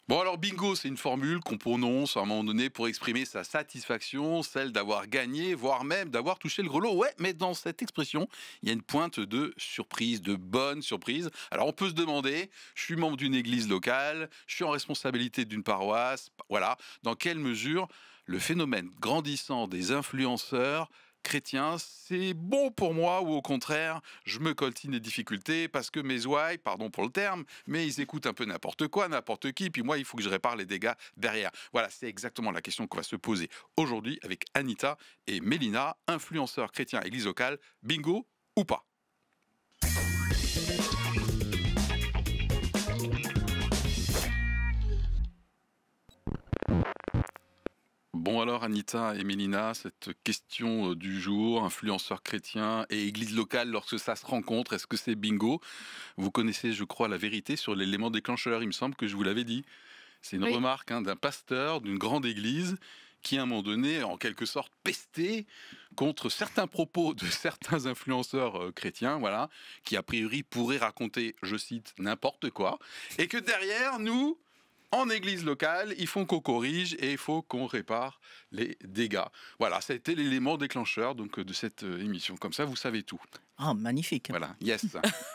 Bon alors bingo, c'est une formule qu'on prononce à un moment donné pour exprimer sa satisfaction, celle d'avoir gagné, voire même d'avoir touché le gros lot. Ouais, mais dans cette expression, il y a une pointe de surprise, de bonne surprise. Alors on peut se demander, je suis membre d'une église locale, je suis en responsabilité d'une paroisse, voilà, dans quelle mesure le phénomène grandissant des influenceurs chrétiens, c'est bon pour moi ou au contraire, je me coltine des difficultés parce que mes ouailles, pardon pour le terme, mais ils écoutent un peu n'importe quoi, n'importe qui, puis moi, il faut que je répare les dégâts derrière. Voilà, c'est exactement la question qu'on va se poser aujourd'hui avec Anita et Mélina, influenceurs chrétiens église locale, bingo ou pas? Bon alors Anita et Mélina, cette question du jour, influenceurs chrétiens et église locale lorsque ça se rencontre, est-ce que c'est bingo? Vous connaissez je crois la vérité sur l'élément déclencheur, il me semble que je vous l'avais dit. C'est une Oui. remarque d'un pasteur d'une grande église qui à un moment donné en quelque sorte pesté contre certains propos de certains influenceurs chrétiens, voilà, qui a priori pourraient raconter, je cite, n'importe quoi, et que derrière nous, en église locale, il faut qu'on corrige et il faut qu'on répare les dégâts. Voilà, ça a été l'élément déclencheur donc, de cette émission. Comme ça, vous savez tout. Ah, magnifique. Voilà, yes.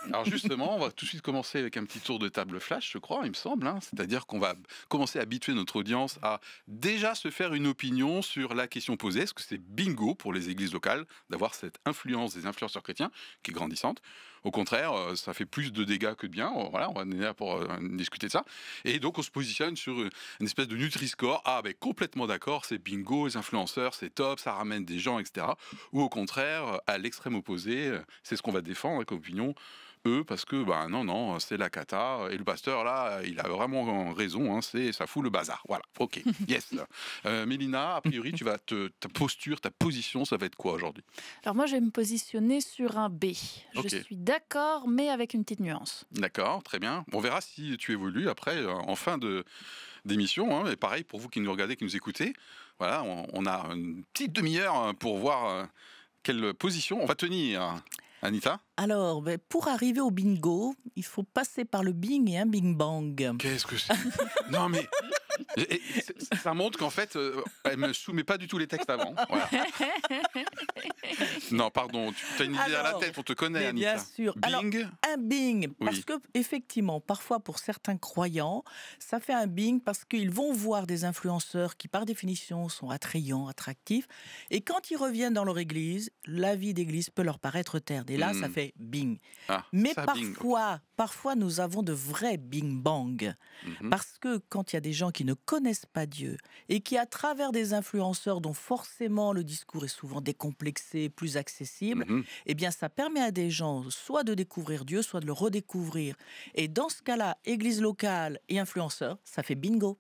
Alors justement, on va tout de suite commencer avec un petit tour de table flash, je crois, il me semble. Hein. C'est-à-dire qu'on va commencer à habituer notre audience à déjà se faire une opinion sur la question posée. Est-ce que c'est bingo pour les églises locales d'avoir cette influence des influenceurs chrétiens qui est grandissante? Au contraire, ça fait plus de dégâts que de bien. Voilà, on est là pour discuter de ça. Et donc, on se positionne sur une espèce de Nutri-Score. Ah, ben complètement d'accord, c'est bingo, les influenceurs, c'est top, ça ramène des gens, etc. Ou au contraire, à l'extrême opposé, c'est ce qu'on va défendre comme opinion, eux, parce que, ben non, c'est la cata. Et le pasteur, là, il a vraiment raison, hein, ça fout le bazar. Voilà, ok, yes. Mélina, a priori, ta posture, ta position, ça va être quoi aujourd'hui? Alors moi, je vais me positionner sur un B. Ok. Je suis d'accord, mais avec une petite nuance. D'accord, très bien. On verra si tu évolues après, en fin d'émission. Hein, et pareil, pour vous qui nous regardez, qui nous écoutez, voilà, on a une petite demi-heure pour voir quelle position on va tenir. Anita? Alors, pour arriver au bingo, il faut passer par le bing et un bing bang. Qu'est-ce que c'est? Non mais... ça montre qu'en fait, elle me soumet pas du tout les textes avant. Voilà. Non, pardon, tu as une idée à la Alors, tête, on te connaît, mais Anita. bien sûr. Bing. Alors, un bing, parce Oui. que effectivement, parfois pour certains croyants, ça fait un bing parce qu'ils vont voir des influenceurs qui, par définition, sont attrayants, attractifs, et quand ils reviennent dans leur église, la vie d'église peut leur paraître terne. Et là, ça fait bing. Ah, Mais ça, bing, ok. parfois, nous avons de vrais bing bang, Mhm. parce que quand il y a des gens qui ne connaissent pas Dieu et qui, à travers des influenceurs dont forcément le discours est souvent décomplexé, plus accessible, Mhm. eh bien, ça permet à des gens soit de découvrir Dieu, soit de le redécouvrir. Et dans ce cas-là, église locale et influenceurs, ça fait bingo.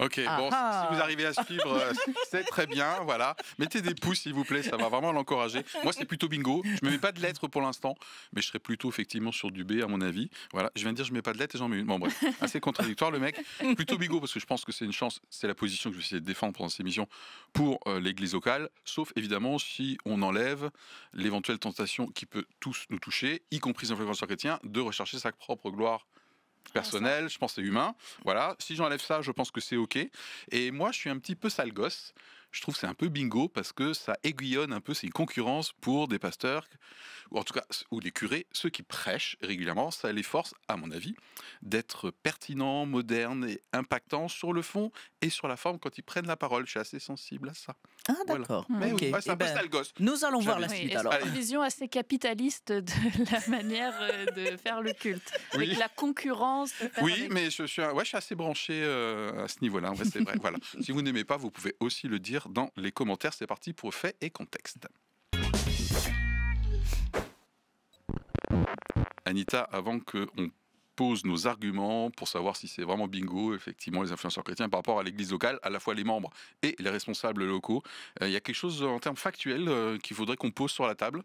Ok, Ah bon, ah. si vous arrivez à suivre, c'est très bien, voilà. Mettez des pouces, s'il vous plaît, ça va vraiment l'encourager. Moi, c'est plutôt bingo. Je me mets pas de lettres pour l'instant, mais je serais plutôt effectivement sur du B, à mon avis. Voilà, je viens de dire je mets pas de lettres et j'en mets une. Bon, bref, assez contradictoire, le mec. Plutôt bingo, parce que je pense que c'est une chance, c'est la position que je vais essayer de défendre pendant cette émission pour l'église locale, sauf évidemment si on enlève l'éventuelle tentation qui peut tous nous toucher, y compris les influenceurs chrétiens, de rechercher sa propre gloire personnel, je pense que c'est humain. Voilà, si j'enlève ça, je pense que c'est ok. Et moi, je suis un petit peu sale gosse. Je trouve que c'est un peu bingo parce que ça aiguillonne un peu, c'est une concurrence pour des pasteurs, ou en tout cas, ou des curés, ceux qui prêchent régulièrement. Ça les force, à mon avis, d'être pertinents, modernes et impactants sur le fond et sur la forme quand ils prennent la parole. Je suis assez sensible à ça. Ah, Voilà. d'accord. Mais Ok. oui, ouais, c'est un Eh peu ben, sale gosse. nous allons voir la J'avais- suite et alors. c'est une vision assez capitaliste de la manière de faire le culte. Oui. Avec la concurrence. de faire Oui, avec- mais je suis assez branché à ce niveau-là. Ouais, c'est vrai. Voilà. Si vous n'aimez pas, vous pouvez aussi le dire dans les commentaires. C'est parti pour fait et contexte. Anita, avant qu'on pose nos arguments pour savoir si c'est vraiment bingo, effectivement, les influenceurs chrétiens par rapport à l'église locale, à la fois les membres et les responsables locaux, il y a quelque chose en termes factuels qu'il faudrait qu'on pose sur la table.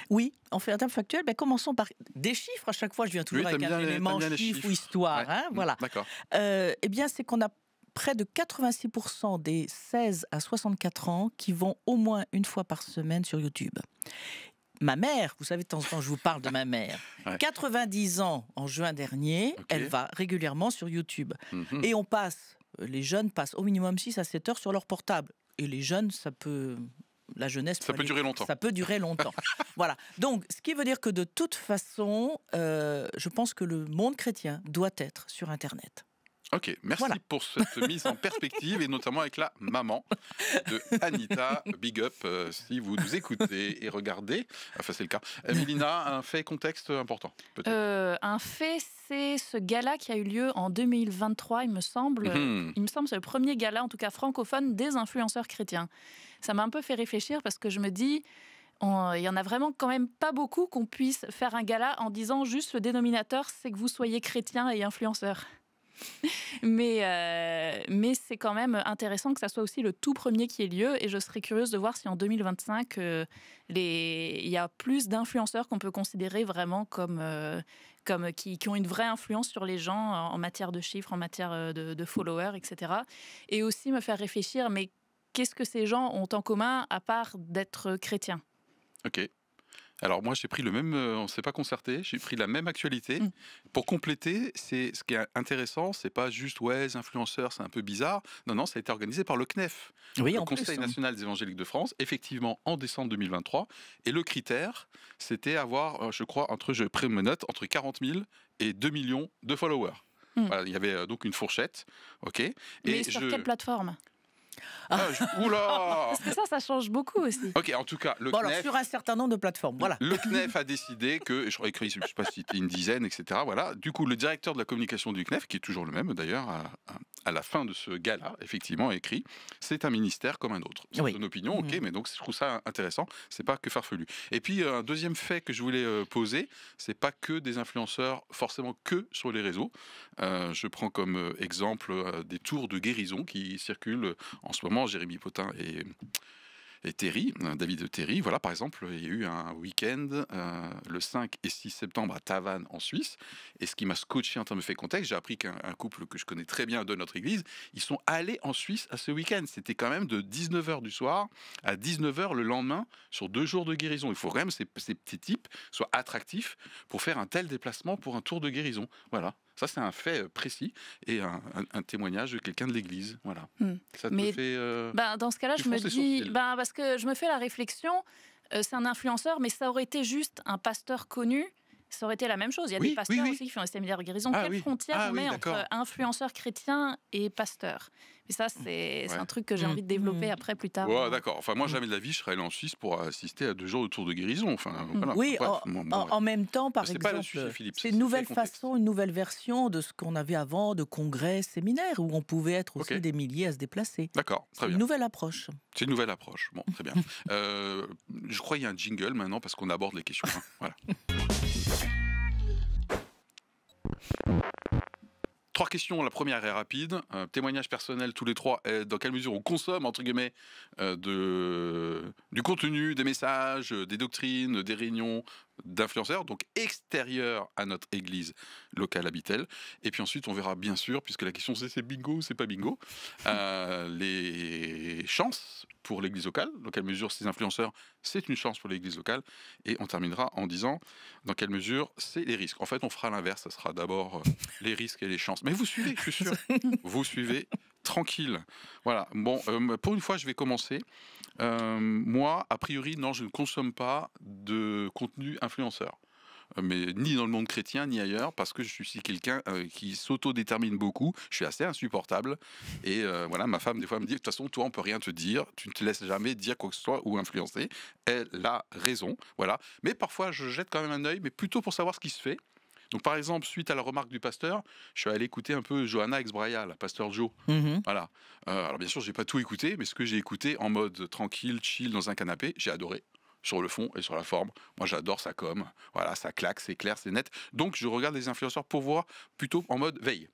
Oui, en fait, en termes factuels, commençons par des chiffres. À chaque fois, je viens toujours Oui, avec t'aimes un bien élément t'aimes bien les chiffre ou chiffres. histoire. Ouais. Hein, voilà. D'accord. Eh bien, c'est qu'on a près de 86% des 16 à 64 ans qui vont au moins une fois par semaine sur YouTube. Ma mère, vous savez, de temps en temps, je vous parle de ma mère. Ouais. 90 ans en juin dernier, Ok. elle va régulièrement sur YouTube. Mhm. Et les jeunes passent au minimum 6 à 7 heures sur leur portable. Et les jeunes, la jeunesse... Ça peut durer longtemps. Ça peut durer longtemps. Voilà. Donc, ce qui veut dire que de toute façon, je pense que le monde chrétien doit être sur Internet. Ok, merci Voilà. pour cette mise en perspective et notamment avec la maman de Anita. Big up si vous nous écoutez et regardez. Enfin, c'est le cas. Mélina, un fait contexte important, peut-être. Un fait, c'est ce gala qui a eu lieu en 2023, il me semble. Mhm. Il me semble que c'est le premier gala, en tout cas francophone, des influenceurs chrétiens. Ça m'a un peu fait réfléchir parce que je me dis, il y en a vraiment quand même pas beaucoup qu'on puisse faire un gala en disant juste le dénominateur, c'est que vous soyez chrétien et influenceur. Mais c'est quand même intéressant que ça soit aussi le tout premier qui ait lieu et je serais curieuse de voir si en 2025 il y a plus d'influenceurs qu'on peut considérer vraiment comme qui ont une vraie influence sur les gens en matière de chiffres, en matière de followers, etc. Et aussi me faire réfléchir, mais qu'est-ce que ces gens ont en commun à part d'être chrétiens ? Ok. Alors moi j'ai pris le même, on ne s'est pas concerté, j'ai pris la même actualité. Pour compléter, c'est ce qui est intéressant, c'est pas juste les influenceurs, c'est un peu bizarre. Non, ça a été organisé par le CNEF, Oui, le en Conseil plus, hein. national des évangéliques de France, effectivement en décembre 2023. Et le critère, c'était avoir, je crois, je prends mes notes, entre 40 000 et 2 millions de followers. Voilà, il y avait donc une fourchette, ok. Mais sur quelle plateforme ? Oula. Parce que ça change beaucoup aussi. Ok, en tout cas, le Alors, CNEF... sur un certain nombre de plateformes, voilà. Le CNEF a décidé que, je crois écrit, je ne sais pas si c'était une dizaine, etc. Voilà. Du coup, le directeur de la communication du CNEF, qui est toujours le même d'ailleurs, à la fin de ce gala, effectivement, a écrit « C'est un ministère comme un autre ». C'est une opinion, ok, mais donc je trouve ça intéressant, c'est pas que farfelu. Et puis, un deuxième fait que je voulais poser, c'est pas que des influenceurs, forcément que sur les réseaux. Je prends comme exemple des tours de guérison qui circulent en ce moment, Jérémy Potin et Terry, David Terry. Voilà, par exemple, il y a eu un week-end le 5 et 6 septembre à Tavannes, en Suisse. Et ce qui m'a scotché en termes de fait contexte, j'ai appris qu'un couple que je connais très bien de notre église, ils sont allés en Suisse à ce week-end. C'était quand même de 19h du soir à 19h le lendemain sur 2 jours de guérison. Il faut quand même que ces petits types soient attractifs pour faire un tel déplacement pour un tour de guérison. Voilà. Ça, c'est un fait précis et un témoignage de quelqu'un de l'église. Voilà. Ça te fait... dans ce cas-là, je me dis... parce que je me fais la réflexion, c'est un influenceur, mais ça aurait été juste un pasteur connu, ça aurait été la même chose. Il y a des pasteurs aussi qui font des séminaires de guérison. Quelle frontière on met entre influenceur chrétien et pasteur ? Mais ça, c'est un truc que j'ai envie de développer après, plus tard. Ouais, d'accord. Enfin, moi, jamais de la vie, je serais allé en Suisse pour assister à 2 jours de tour de guérison. Enfin, voilà. Oui, Bref, en même temps, par exemple, c'est une nouvelle façon, une nouvelle version de ce qu'on avait avant, de congrès, séminaires, où on pouvait être aussi des milliers à se déplacer. D'accord, très bien. Une nouvelle approche. C'est une nouvelle approche. Bon, très bien. Je crois qu'il y a un jingle maintenant parce qu'on aborde les questions. Voilà. 3 questions, la première est rapide. Témoignage personnel, tous les 3. Dans quelle mesure on consomme, entre guillemets, du contenu, des messages, des doctrines, des réunions d'influenceurs, donc extérieurs à notre église locale habituelle. Et puis ensuite, on verra bien sûr, puisque la question c'est bingo ou c'est pas bingo, les chances pour l'église locale, dans quelle mesure ces influenceurs, c'est une chance pour l'église locale. Et on terminera en disant dans quelle mesure c'est les risques. En fait, on fera l'inverse, ça sera d'abord les risques et les chances. Mais vous suivez, je suis sûr. Vous suivez, tranquille. Voilà, bon, pour une fois, je vais commencer. Moi, a priori, non, je ne consomme pas de contenu influenceur. Mais ni dans le monde chrétien, ni ailleurs, parce que je suis quelqu'un qui s'auto-détermine beaucoup. Je suis assez insupportable. Et voilà, ma femme, des fois, me dit, de toute façon, toi, on peut rien te dire. Tu ne te laisses jamais dire quoi que ce soit ou influencer. Elle a raison, voilà. Mais parfois, je jette quand même un œil, mais plutôt pour savoir ce qui se fait. Donc, par exemple, suite à la remarque du pasteur, je suis allé écouter un peu Johanna Exbraya, la pasteur Joe. Voilà. Alors, bien sûr, j'ai pas tout écouté, mais ce que j'ai écouté en mode tranquille, chill, dans un canapé, j'ai adoré. Sur le fond et sur la forme. Moi, j'adore sa com. Voilà, ça claque, c'est clair, c'est net. Donc, je regarde les influenceurs pour voir plutôt en mode veille.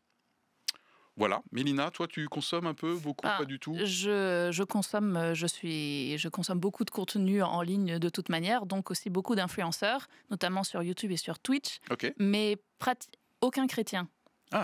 Voilà. Mélina, toi, tu consommes un peu, beaucoup, pas du tout ? Je consomme beaucoup de contenu en ligne de toute manière, donc aussi beaucoup d'influenceurs, notamment sur YouTube et sur Twitch, Okay. mais aucun chrétien. Ah.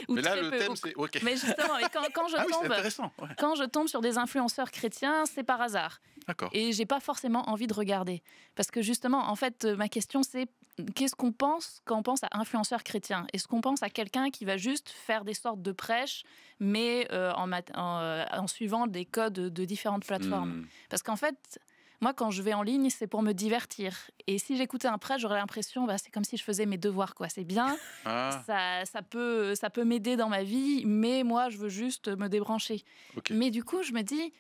Ou Mais là, très le peu. thème, c'est... ok. Mais justement, et quand je Ah oui, c'est tombe, intéressant. Ouais. quand je tombe sur des influenceurs chrétiens, c'est par hasard. D'accord. Et j'ai pas forcément envie de regarder. Parce que justement, en fait, ma question c'est qu'est-ce qu'on pense quand on pense à influenceur chrétien? Est-ce qu'on pense à quelqu'un qui va juste faire des sortes de prêches, mais en suivant des codes de différentes plateformes? Parce qu'en fait, moi, quand je vais en ligne, c'est pour me divertir. Et si j'écoutais un prêche, j'aurais l'impression, c'est comme si je faisais mes devoirs, quoi. C'est bien, ça peut m'aider dans ma vie, mais moi, je veux juste me débrancher. Ok. Mais du coup, je me dis,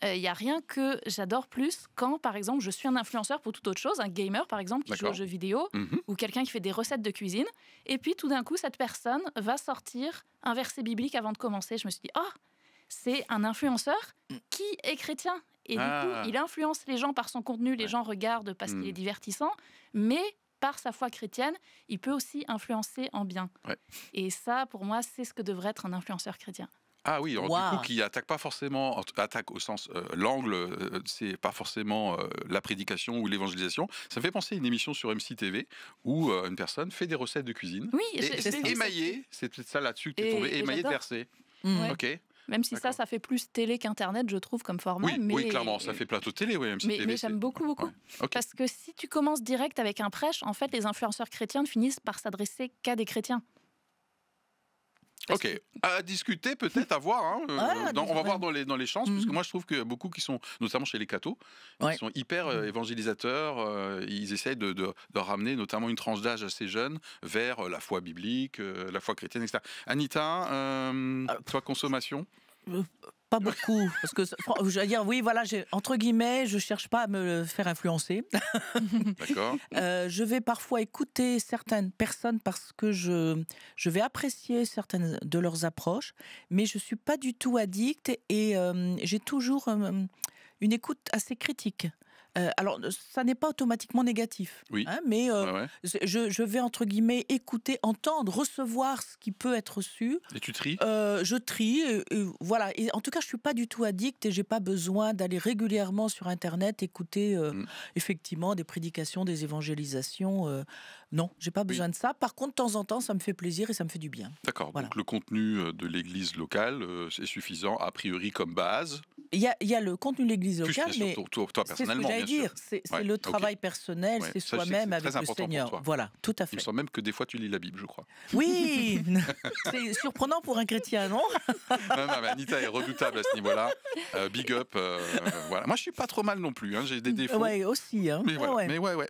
il n'y a rien que j'adore plus quand, par exemple, je suis un influenceur pour toute autre chose, un gamer, par exemple, qui joue aux jeux vidéo, ou quelqu'un qui fait des recettes de cuisine. Et puis, tout d'un coup, cette personne va sortir un verset biblique avant de commencer. Je me suis dit, c'est un influenceur qui est chrétien. Et du coup, il influence les gens par son contenu. Les gens regardent parce qu'il est divertissant. Mais par sa foi chrétienne, il peut aussi influencer en bien. Ouais. Et ça, pour moi, c'est ce que devrait être un influenceur chrétien. Ah oui, alors du coup, qui attaque pas forcément, attaque au sens, l'angle, c'est pas forcément la prédication ou l'évangélisation. Ça me fait penser à une émission sur MCTV où une personne fait des recettes de cuisine. Oui, et c'est émaillé, c'est peut-être ça là-dessus que tu es tombé, émaillé de versets. Ouais. Ok. Même si ça fait plus télé qu'Internet, je trouve, comme format. Oui, clairement, ça fait plateau télé, MCTV. Mais j'aime beaucoup. Ouais. Okay. Parce que si tu commences direct avec un prêche, en fait, les influenceurs chrétiens finissent par s'adresser qu'à des chrétiens. Ok, à discuter peut-être, à voir. Hein, on va voir dans les chances, parce que moi je trouve que beaucoup qui sont, notamment chez les cathos, qui sont hyper évangélisateurs, ils essayent de ramener notamment une tranche d'âge assez jeune vers la foi biblique, la foi chrétienne, etc. Anita, toi, consommation pas beaucoup, parce que je veux dire, oui, voilà, entre guillemets, je cherche pas à me faire influencer. D'accord. Je vais parfois écouter certaines personnes parce que je vais apprécier certaines de leurs approches, mais je suis pas du tout addict et j'ai toujours une écoute assez critique. Alors, ça n'est pas automatiquement négatif, mais je vais, entre guillemets, écouter, entendre, recevoir ce qui peut être reçu. Et tu tries Je trie, voilà. Et en tout cas, je ne suis pas du tout addict et je n'ai pas besoin d'aller régulièrement sur Internet écouter, effectivement, des prédications, des évangélisations. Non, je n'ai pas besoin de ça. Par contre, de temps en temps, ça me fait plaisir et ça me fait du bien. D'accord, voilà. Donc le contenu de l'église locale est suffisant, a priori, comme base. Il y a le contenu de l'église locale, mais toi personnellement, c'est ce que j'allais dire. C'est le travail personnel, c'est soi-même avec le Seigneur. Voilà, tout à fait. Il me semble même que des fois tu lis la Bible, je crois. Oui, c'est surprenant pour un chrétien, non? Non, mais Anita est redoutable à ce niveau-là. Big up. Voilà. Moi, je suis pas trop mal non plus. Hein. J'ai des défauts. Oui, aussi. Hein. Mais voilà. Mais ouais.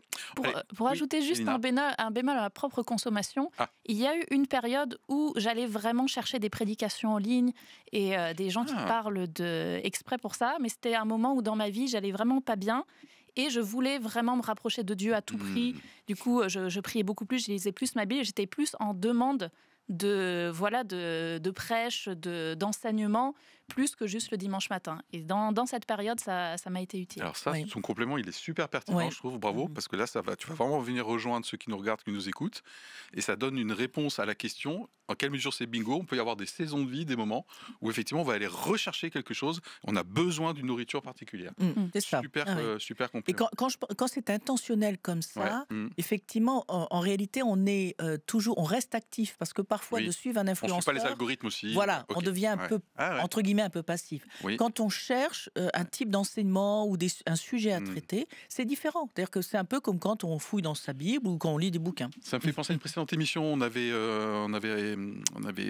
Pour ajouter juste un bémol à ma propre consommation, il y a eu une période où j'allais vraiment chercher des prédications en ligne et des gens qui parlent exprès pour ça, mais c'était un moment où dans ma vie, j'allais vraiment pas bien et je voulais vraiment me rapprocher de Dieu à tout prix. Du coup, je priais beaucoup plus, je lisais plus ma Bible, j'étais plus en demande de prêche, d'enseignement, plus que juste le dimanche matin. Et dans cette période, ça m'a été utile. Alors ça, son complément, il est super pertinent, je trouve, bravo, parce que là, tu vas vraiment venir rejoindre ceux qui nous regardent, qui nous écoutent, et ça donne une réponse à la question, en quelle mesure c'est bingo. On peut y avoir des saisons de vie, des moments où effectivement, on va aller rechercher quelque chose, on a besoin d'une nourriture particulière. C'est ça. Super complément. Et quand c'est intentionnel comme ça, effectivement, en réalité, on reste actif, parce que parfois, de suivre un influenceur... On ne suit pas les algorithmes aussi. Voilà, on devient un peu, entre guillemets, un peu passif. Quand on cherche un type d'enseignement ou un sujet à traiter, c'est différent. C'est-à-dire que c'est un peu comme quand on fouille dans sa Bible ou quand on lit des bouquins. Ça me fait penser à une précédente émission. On avait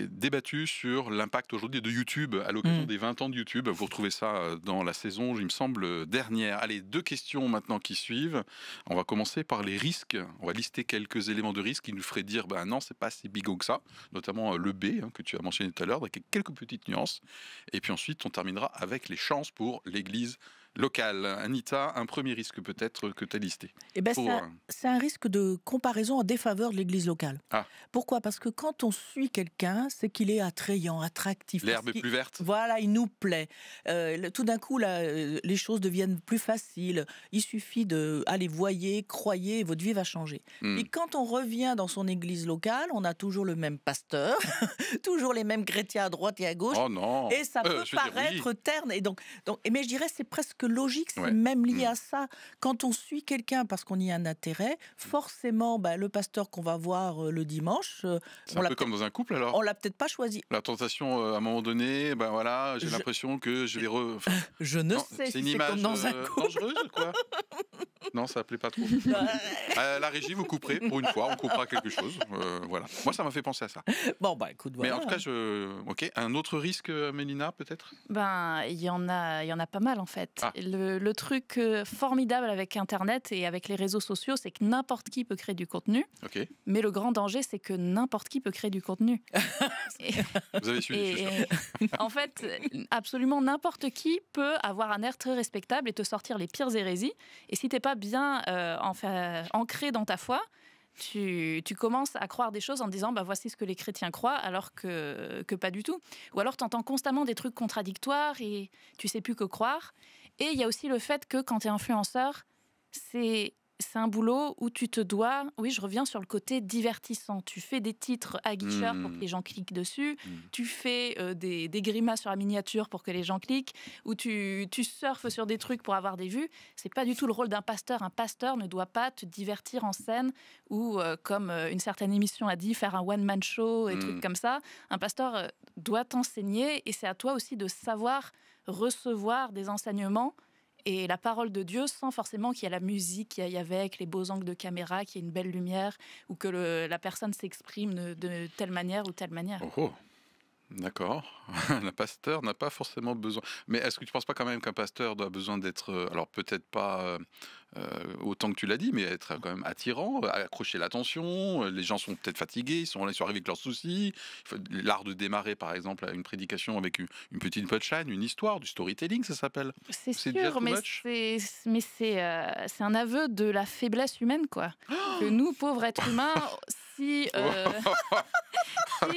débattu sur l'impact aujourd'hui de YouTube à l'occasion des 20 ans de YouTube. Vous retrouvez ça dans la saison, il me semble, dernière. Allez, 2 questions maintenant qui suivent. On va commencer par les risques. On va lister quelques éléments de risque qui nous feraient dire non, c'est pas si bigot que ça. Notamment le B, que tu as mentionné tout à l'heure, avec quelques petites nuances. Et puis ensuite, on terminera avec les chances pour l'église locale. Anita, un premier risque peut-être que tu as listé. C'est un risque de comparaison en défaveur de l'église locale. Pourquoi? Parce que quand on suit quelqu'un, c'est qu'il est attrayant, attractif. L'herbe est plus verte. Voilà, il nous plaît. Tout d'un coup, les choses deviennent plus faciles. Il suffit de aller voyer, croyez, votre vie va changer. Et quand on revient dans son église locale, on a toujours le même pasteur, toujours les mêmes chrétiens à droite et à gauche. Oh non. Et ça peut paraître terne. Et mais je dirais c'est presque logique, c'est Ouais. même lié à ça. Quand on suit quelqu'un parce qu'on y a un intérêt, forcément, le pasteur qu'on va voir le dimanche, C'est on un l'a peu comme dans un couple alors. on l'a peut-être pas choisi. La tentation, à un moment donné, ben voilà, j'ai Je- l'impression que je vais enfin, Je ne non, sais c'est si une c'est image comme dans un couple. dangereuse, quoi. Non, ça plaît pas trop. La régie, vous couperez pour une fois, on coupera quelque chose. Voilà. Moi, ça m'a fait penser à ça. Bon, écoute, Mais voilà. en tout cas, ok. Un autre risque, Mélina, peut-être. Ben, il y en a pas mal en fait. Ah. Le truc formidable avec Internet et avec les réseaux sociaux, c'est que n'importe qui peut créer du contenu. Ok. Mais le grand danger, c'est que n'importe qui peut créer du contenu. Vous avez suivi. je suis sûr. En fait, absolument n'importe qui peut avoir un air très respectable et te sortir les pires hérésies. Et si t'es pas bien ancré dans ta foi, tu commences à croire des choses en disant voici ce que les chrétiens croient, alors que pas du tout. Ou alors tu entends constamment des trucs contradictoires et tu sais plus que croire. Et il y a aussi le fait que quand tu es influenceur, c'est un boulot où tu te dois, oui, je reviens sur le côté divertissant. Tu fais des titres aguicheurs pour que les gens cliquent dessus. Tu fais des grimaces sur la miniature pour que les gens cliquent. Ou tu surfes sur des trucs pour avoir des vues. C'est pas du tout le rôle d'un pasteur. Un pasteur ne doit pas te divertir en scène ou, comme une certaine émission a dit, faire un one-man show et trucs comme ça. Un pasteur doit t'enseigner et c'est à toi aussi de savoir recevoir des enseignements et la parole de Dieu sans forcément qu'il y ait la musique qu'il y a avec, les beaux angles de caméra, qu'il y ait une belle lumière ou que la personne s'exprime de telle manière ou telle manière. Oh. D'accord. Un pasteur n'a pas forcément besoin. Mais est-ce que tu ne penses pas quand même qu'un pasteur doit besoin d'être, alors peut-être pas autant que tu l'as dit, mais être quand même attirant, accrocher l'attention. Les gens sont peut-être fatigués, ils sont arrivés avec leurs soucis. L'art de démarrer, par exemple, à une prédication avec une petite punchline, une histoire, du storytelling, ça s'appelle. C'est déjà sûr, too mais much. c'est un aveu de la faiblesse humaine, quoi. Que nous, pauvres êtres humains, si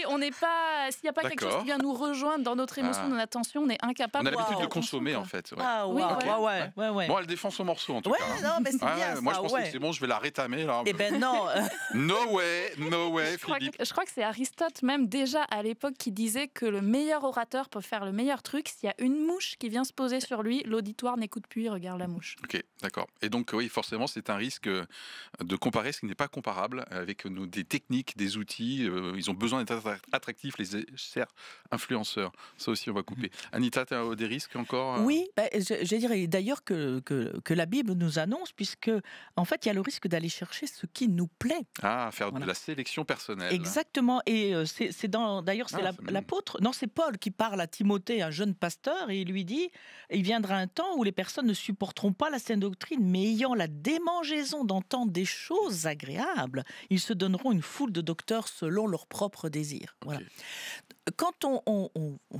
on n'est pas, s'il n'y a pas quelque chose D'accord. qui vient nous rejoindre dans notre émotion, dans notre attention, on est incapable. On a l'habitude de Wow. consommer, en fait. Ouais. Ah, Oui, ouais. Bon, elle défend son morceau, en tout Ouais, cas. non, mais c'est bien Moi, ça, je pensais ouais. que c'est bon, je vais la rétamer, là. Eh ben non. No way, Philippe. Je crois que c'est Aristote même déjà à l'époque qui disait que le meilleur orateur peut faire le meilleur truc. S'il y a une mouche qui vient se poser sur lui, l'auditoire n'écoute plus, il regarde la mouche. Ok, d'accord. Et donc, oui, forcément, c'est un risque de comparer ce qui n'est pas comparable avec des techniques, des outils. Ils ont besoin d'être attractifs, les chers influenceurs. Ça aussi, on va couper. Anita, tu as des risques encore Oui, je dirais d'ailleurs que la Bible nous annonce, puisque en fait, il y a le risque d'aller chercher ce qui nous plaît. Ah, faire Voilà. de la sélection personnelle. Exactement. Et c'est d'ailleurs, c'est Ah, c'est mignon. l'apôtre, non, c'est Paul qui parle à Timothée, un jeune pasteur, et il lui dit, il viendra un temps où les personnes ne supporteront pas la saine doctrine, mais ayant la démangeaison d'entendre des choses agréables, ils se donneront une foule de docteurs selon leurs propres désirs. Voilà. Ok. Quand on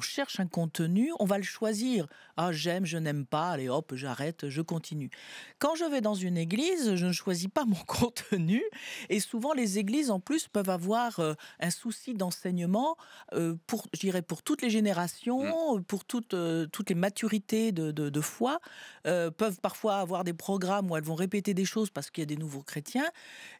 cherche un contenu, on va le choisir. Ah, j'aime, je n'aime pas, allez hop, j'arrête, je continue. Quand je vais dans une église, je ne choisis pas mon contenu. Et souvent, les églises, en plus, peuvent avoir un souci d'enseignement pour toutes les générations, pour toutes les maturités de foi. Peuvent parfois avoir des programmes où elles vont répéter des choses parce qu'il y a des nouveaux chrétiens.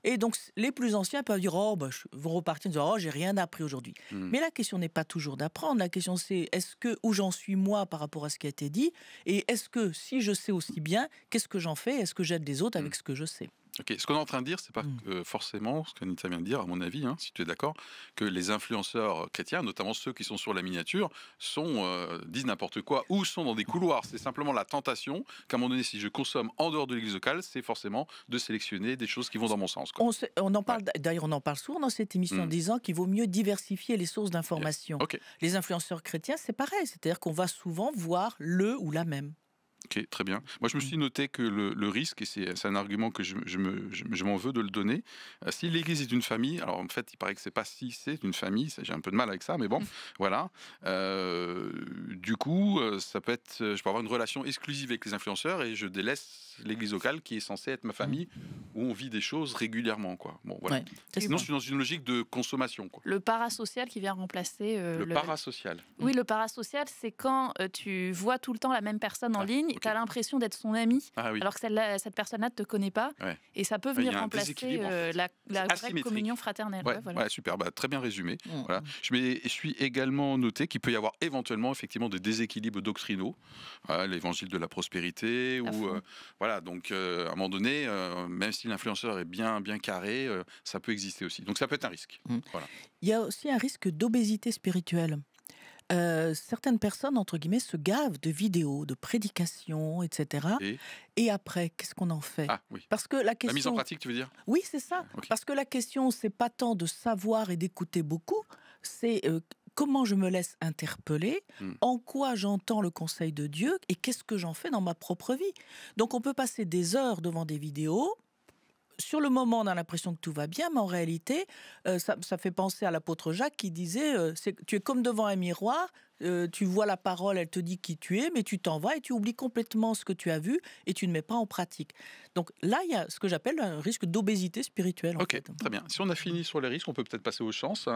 Et donc, les plus anciens peuvent dire, vont repartir en disant, j'ai rien appris aujourd'hui. Mais la question n'est pas toujours d'apprendre. La question, c'est est-ce que où j'en suis moi par rapport à ce qui a été dit, et est-ce que si je sais aussi bien, qu'est-ce que j'en fais? Est-ce que j'aide les autres avec ce que je sais? Ok, ce qu'on est en train de dire, c'est pas forcément ce qu'Anita vient de dire, à mon avis, si tu es d'accord, que les influenceurs chrétiens, notamment ceux qui sont sur la miniature, disent n'importe quoi ou sont dans des couloirs. C'est simplement la tentation qu'à un moment donné, si je consomme en dehors de l'église locale, c'est forcément de sélectionner des choses qui vont dans mon sens. Quoi. On en parle, d'ailleurs, on en parle souvent dans cette émission en disant qu'il vaut mieux diversifier les sources d'information. Ok. Les influenceurs chrétiens, c'est pareil, c'est-à-dire qu'on va souvent voir le ou la même. Ok, très bien. Moi, je me suis noté que le risque, et c'est un argument que je m'en veux de le donner, si l'Église est une famille, alors en fait, il paraît que c'est pas si c'est une famille, j'ai un peu de mal avec ça, mais bon, voilà. Du coup, ça peut être, je peux avoir une relation exclusive avec les influenceurs et je délaisse l'Église locale qui est censée être ma famille où on vit des choses régulièrement, quoi. Bon, voilà. Ouais, Sinon, je suis dans une logique de consommation, quoi. Le parasocial qui vient remplacer Le parasocial. Oui, le parasocial, c'est quand tu vois tout le temps la même personne en ligne ligne, tu as l'impression d'être son ami, alors que cette personne-là ne te connaît pas. Ouais. Et ça peut venir remplacer la vraie communion fraternelle. Ouais, super, très bien résumé. Voilà. Je suis également noté qu'il peut y avoir éventuellement effectivement des déséquilibres doctrinaux, l'évangile de la prospérité, ou voilà, donc à un moment donné, même si l'influenceur est bien carré, ça peut exister aussi. Donc ça peut être un risque. Voilà. Il y a aussi un risque d'obésité spirituelle. Certaines personnes, entre guillemets, se gavent de vidéos, de prédications, etc. Et après, qu'est-ce qu'on en fait? Parce que la mise en pratique, tu veux dire? Oui, c'est ça. Parce que la question, c'est pas tant de savoir et d'écouter beaucoup, c'est comment je me laisse interpeller, en quoi j'entends le conseil de Dieu et qu'est-ce que j'en fais dans ma propre vie. Donc on peut passer des heures devant des vidéos. Sur le moment, on a l'impression que tout va bien, mais en réalité, ça fait penser à l'apôtre Jacques qui disait tu es comme devant un miroir, tu vois la parole, elle te dit qui tu es, mais tu t'en vas et tu oublies complètement ce que tu as vu et tu ne mets pas en pratique. Donc là, il y a ce que j'appelle un risque d'obésité spirituelle. Ok, très bien. Si on a fini sur les risques, on peut peut-être passer aux chances,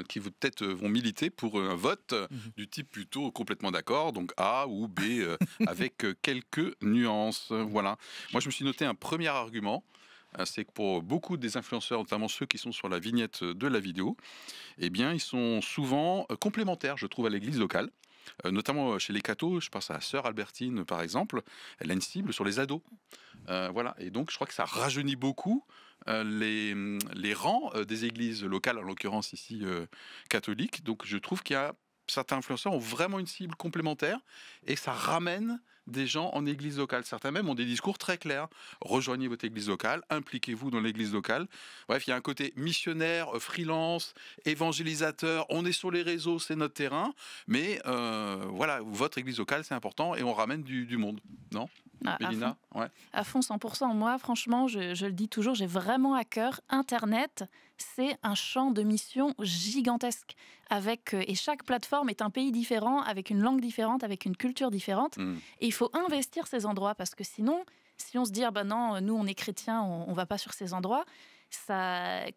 qui peut-être vont militer pour un vote du type plutôt complètement d'accord, donc A ou B, avec quelques nuances. Voilà. Moi, je me suis noté un premier argument. C'est que pour beaucoup des influenceurs, notamment ceux qui sont sur la vignette de la vidéo, eh bien, ils sont souvent complémentaires, je trouve, à l'église locale. Notamment chez les cathos, je pense à Sœur Albertine, par exemple, elle a une cible sur les ados. Voilà. Et donc, je crois que ça rajeunit beaucoup les rangs des églises locales, en l'occurrence ici catholiques. Donc, je trouve qu'il y a certains influenceurs ont vraiment une cible complémentaire et ça ramène des gens en église locale. Certains même ont des discours très clairs. Rejoignez votre église locale, impliquez-vous dans l'église locale. Bref, il y a un côté missionnaire, freelance, évangélisateur. On est sur les réseaux, c'est notre terrain. Mais voilà, votre église locale, c'est important et on ramène du monde. Non ? Mélina, à fond, 100%. Moi, franchement, je le dis toujours, j'ai vraiment à cœur. Internet, c'est un champ de mission gigantesque. Et chaque plateforme est un pays différent, avec une langue différente, avec une culture différente. Et il faut investir ces endroits, parce que sinon, si on se dit, non, nous, on est chrétiens, on ne va pas sur ces endroits,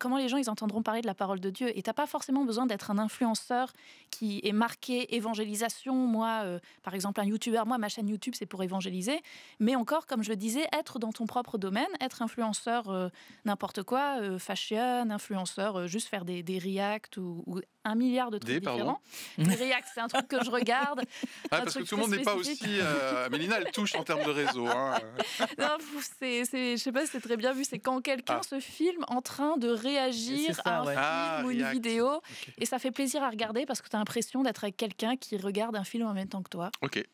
comment les gens ils entendront parler de la parole de Dieu? Et tu n'as pas forcément besoin d'être un influenceur qui est marqué évangélisation. Moi, par exemple, un youtubeur, ma chaîne YouTube, c'est pour évangéliser. Mais encore, comme je le disais, être dans ton propre domaine, être influenceur n'importe quoi, fashion, influenceur, juste faire des reacts ou 1 milliard de trucs différents. Les reacts, c'est un truc que je regarde. Parce que tout le monde n'est pas aussi... Mélina, elle touche en termes de réseau. Non, je sais pas si c'est très bien vu. C'est quand quelqu'un se filme en train de réagir à un film ou une vidéo. Et ça fait plaisir à regarder parce que tu as l'impression d'être avec quelqu'un qui regarde un film en même temps que toi. Ok.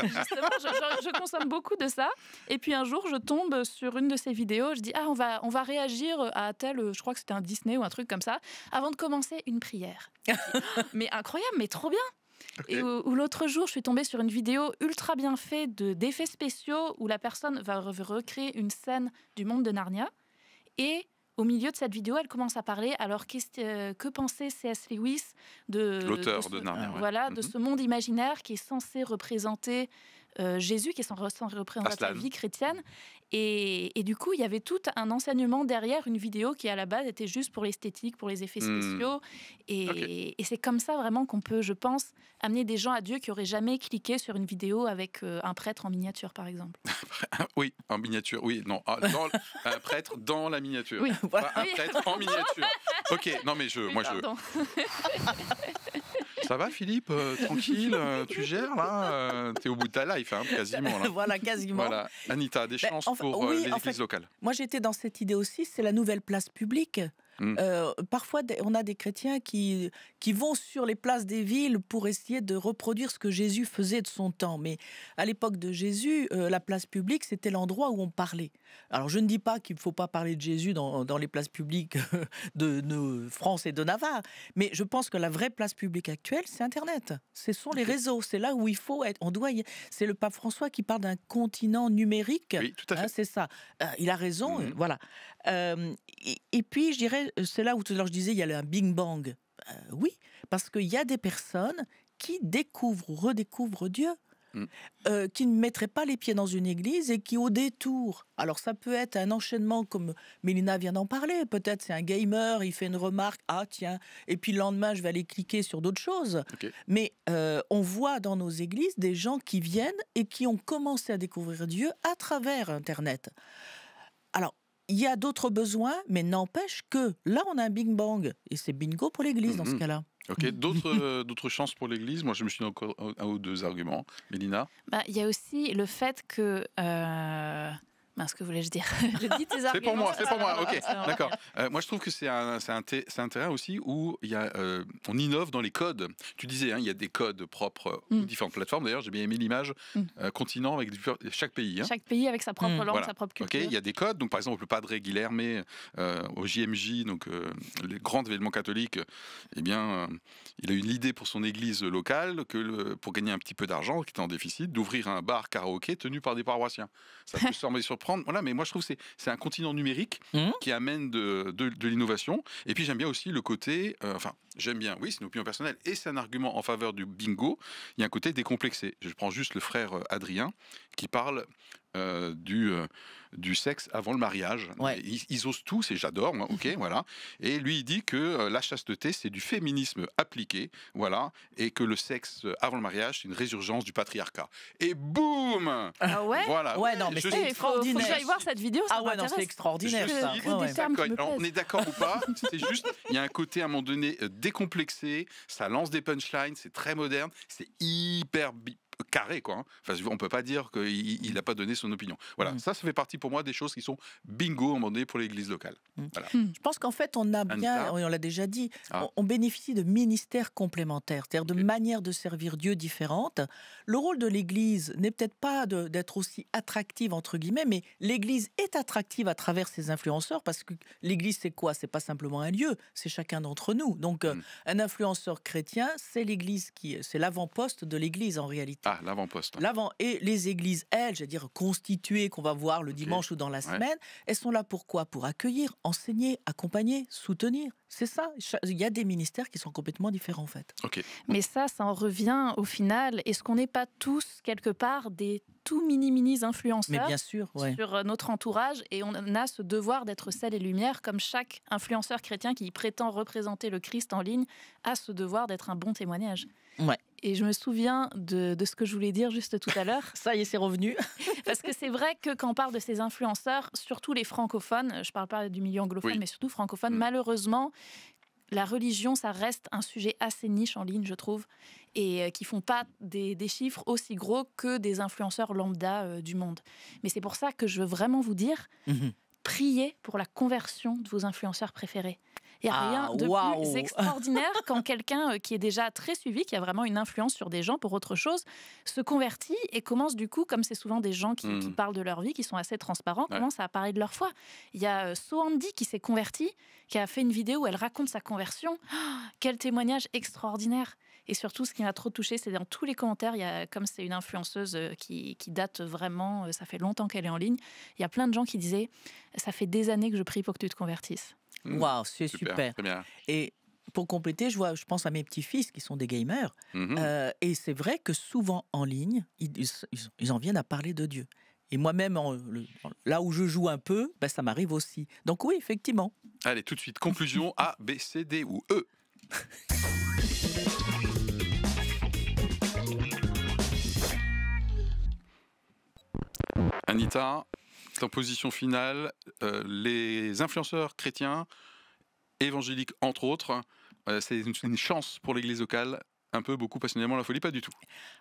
Justement, je consomme beaucoup de ça. Et puis un jour, je tombe sur une de ces vidéos. Je dis, on va réagir à tel, je crois que c'était un Disney ou un truc comme ça, avant de commencer une prière. Mais incroyable, mais trop bien. Okay. Et où l'autre jour, je suis tombée sur une vidéo ultra bien faite d'effets spéciaux où la personne va recréer une scène du monde de Narnia. Et au milieu de cette vidéo, elle commence à parler. Alors, que pensait C.S. Lewis de l'auteur de Narnia, voilà, de ce monde imaginaire qui est censé représenter Jésus, qui est censé représenter la vie chrétienne. Et du coup, il y avait tout un enseignement derrière une vidéo qui, à la base, était juste pour l'esthétique, pour les effets spéciaux. Et c'est comme ça, vraiment, qu'on peut, je pense, amener des gens à Dieu qui n'auraient jamais cliqué sur une vidéo avec un prêtre en miniature, par exemple. Oui, en miniature, oui. Non, un prêtre dans la miniature. Oui, voilà. Pas un prêtre en miniature. Ok, non, mais Ça va, Philippe? Tranquille, tu gères, là? T'es au bout de ta life, quasiment. Là. Voilà, quasiment. Voilà. Anita, des chances pour les églises locales? Moi, j'étais dans cette idée aussi, c'est la nouvelle place publique. Parfois, on a des chrétiens qui vont sur les places des villes pour essayer de reproduire ce que Jésus faisait de son temps. Mais à l'époque de Jésus, la place publique, c'était l'endroit où on parlait. Alors, je ne dis pas qu'il ne faut pas parler de Jésus dans les places publiques de France et de Navarre, mais je pense que la vraie place publique actuelle, c'est Internet. Ce sont les réseaux. C'est là où il faut être. C'est le pape François qui parle d'un continent numérique. Oui, tout à fait. C'est ça. Il a raison. Voilà. Et puis, je dirais, c'est là où tout à l'heure je disais, il y a un Big Bang. Oui, parce qu'il y a des personnes qui découvrent ou redécouvrent Dieu qui ne mettraient pas les pieds dans une église et qui, au détour, alors ça peut être un enchaînement comme Mélina vient d'en parler, peut-être c'est un gamer, il fait une remarque, ah tiens, et puis le lendemain je vais aller cliquer sur d'autres choses. Ok. Mais on voit dans nos églises des gens qui viennent et qui ont commencé à découvrir Dieu à travers Internet. Alors, il y a d'autres besoins, mais n'empêche que là, on a un bing bang. Et c'est bingo pour l'église dans ce cas-là. Ok, d'autres chances pour l'Église. Moi, je me suis dit encore un ou deux arguments. Mélina? Il y a aussi le fait que... ce que voulais-je dire? Je dis tes arguments. C'est pour moi, ok, d'accord. Moi, je trouve que c'est un terrain aussi où on innove dans les codes. Tu disais, il y a des codes propres aux différentes plateformes. D'ailleurs, j'ai bien aimé l'image continent avec chaque pays. Chaque pays avec sa propre langue, sa propre culture. Ok, il y a des codes. Donc, par exemple, le Padre Guilherme au JMJ, donc les grands événements catholiques, il a eu l'idée pour son église locale pour gagner un petit peu d'argent, qui était en déficit, d'ouvrir un bar karaoké tenu par des paroissiens. Ça peut sembler surprendre. Voilà, mais moi je trouve que c'est un continent numérique qui amène de l'innovation. Et puis j'aime bien aussi le côté, j'aime bien, oui, c'est une opinion personnelle et c'est un argument en faveur du bingo. Il y a un côté décomplexé. Je prends juste le frère Adrien qui parle du sexe avant le mariage. Ouais. Ils osent tous et j'adore, moi, ok, voilà. Et lui, il dit que la chasteté, c'est du féminisme appliqué, voilà, et que le sexe avant le mariage, c'est une résurgence du patriarcat. Et boum! Ah ouais? Voilà. Ouais, non, mais c'est Faut que extraordinaire. j'aille voir cette vidéo, ça Ah ouais, non, m'intéresse. c'est extraordinaire Je ça. suis Ouais, ouais. Alors, on est d'accord ou pas? C'est juste, il y a un côté à un moment donné décomplexé, ça lance des punchlines, c'est très moderne, c'est hyper carré, quoi. Hein. Enfin, on peut pas dire qu'il n'a pas donné son opinion. Voilà, ça fait partie pour moi des choses qui sont bingo à un moment donné pour l'église locale. Voilà. Je pense qu'en fait, on a bien, on l'a déjà dit, on bénéficie de ministères complémentaires, c'est-à-dire de manières de servir Dieu différentes. Le rôle de l'Église n'est peut-être pas d'être aussi attractive, entre guillemets, mais l'Église est attractive à travers ses influenceurs, parce que l'Église, c'est quoi? C'est pas simplement un lieu, c'est chacun d'entre nous. Donc, un influenceur chrétien, c'est l'Église c'est l'avant-poste de l'Église en réalité. Ah, l'avant-poste. Et les églises, elles, je veux dire, constituées, qu'on va voir le dimanche ou dans la semaine, elles sont là pour quoi? Pour accueillir, enseigner, accompagner, soutenir. C'est ça. Il y a des ministères qui sont complètement différents, en fait. Ok. Mais ça en revient au final. Est-ce qu'on n'est pas tous, quelque part, des tout mini influenceurs Mais bien sûr, sur notre entourage, et on a ce devoir d'être sel et lumière, comme chaque influenceur chrétien qui prétend représenter le Christ en ligne a ce devoir d'être un bon témoignage. Ouais. Et je me souviens de ce que je voulais dire juste tout à l'heure. Ça y est, c'est revenu. Parce que c'est vrai que quand on parle de ces influenceurs, surtout les francophones, je ne parle pas du milieu anglophone, mais surtout francophones, malheureusement, la religion, ça reste un sujet assez niche en ligne, je trouve, et qui ne font pas des chiffres aussi gros que des influenceurs lambda du monde. Mais c'est pour ça que je veux vraiment vous dire, priez pour la conversion de vos influenceurs préférés. Il n'y a rien de plus extraordinaire quand quelqu'un qui est déjà très suivi, qui a vraiment une influence sur des gens pour autre chose, se convertit et commence du coup, comme c'est souvent des gens qui parlent de leur vie, qui sont assez transparents, commencent à parler de leur foi. Il y a Sohandi qui s'est convertie, qui a fait une vidéo où elle raconte sa conversion. Quel témoignage extraordinaire! Et surtout, ce qui m'a trop touchée, c'est dans tous les commentaires, comme c'est une influenceuse qui date vraiment, ça fait longtemps qu'elle est en ligne, il y a plein de gens qui disaient « ça fait des années que je prie pour que tu te convertisses ». Waouh, c'est super. Et pour compléter, je pense à mes petits-fils qui sont des gamers. Et c'est vrai que souvent en ligne, ils en viennent à parler de Dieu. Et moi-même, là où je joue un peu, ça m'arrive aussi. Donc oui, effectivement. Allez, tout de suite, conclusion A, B, C, D ou E. Anita, en position finale, les influenceurs chrétiens, évangéliques entre autres, c'est une chance pour l'église locale, un peu, beaucoup, passionnément, la folie, pas du tout.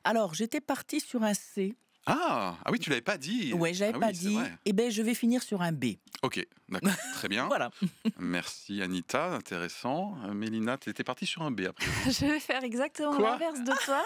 Alors, j'étais partie sur un C. Ah oui, tu l'avais pas dit. Ouais, j'avais pas dit. Eh bien, je vais finir sur un B. Ok, d'accord, très bien. Voilà. Merci Anita, intéressant. Mélina, tu étais partie sur un B après. Je vais faire exactement l'inverse de toi.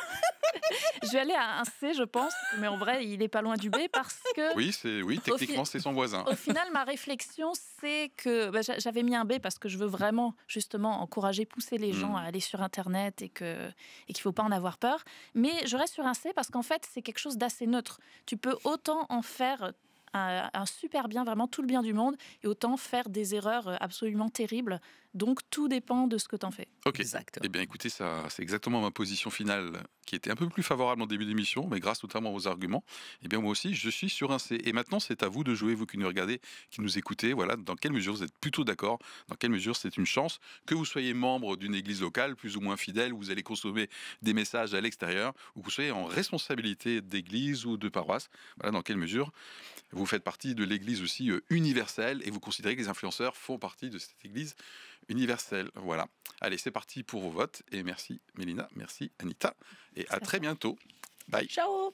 Je vais aller à un C, je pense, mais en vrai, il est pas loin du B parce que... Oui, techniquement, c'est son voisin. Au final, ma réflexion, c'est que j'avais mis un B parce que je veux vraiment, justement, encourager, pousser les gens à aller sur Internet et qu'il ne faut pas en avoir peur. Mais je reste sur un C parce qu'en fait, c'est quelque chose d'assez neutre. Tu peux autant en faire un super bien, vraiment tout le bien du monde, et autant faire des erreurs absolument terribles Donc tout dépend de ce que tu en fais. Ok. Exactement. Eh bien, écoutez, ça, c'est exactement ma position finale qui était un peu plus favorable en début d'émission, mais grâce notamment aux arguments, eh bien, moi aussi, je suis sur un C. Et maintenant, c'est à vous de jouer, vous qui nous regardez, qui nous écoutez. Voilà, dans quelle mesure vous êtes plutôt d'accord, dans quelle mesure c'est une chance que vous soyez membre d'une église locale, plus ou moins fidèle, où vous allez consommer des messages à l'extérieur, ou que vous soyez en responsabilité d'église ou de paroisse. Voilà, dans quelle mesure vous faites partie de l'église aussi universelle et vous considérez que les influenceurs font partie de cette église universelle. Voilà. Allez, c'est parti pour vos votes. Et merci Mélina, merci Anita. Et à très bientôt. Bye. Ciao.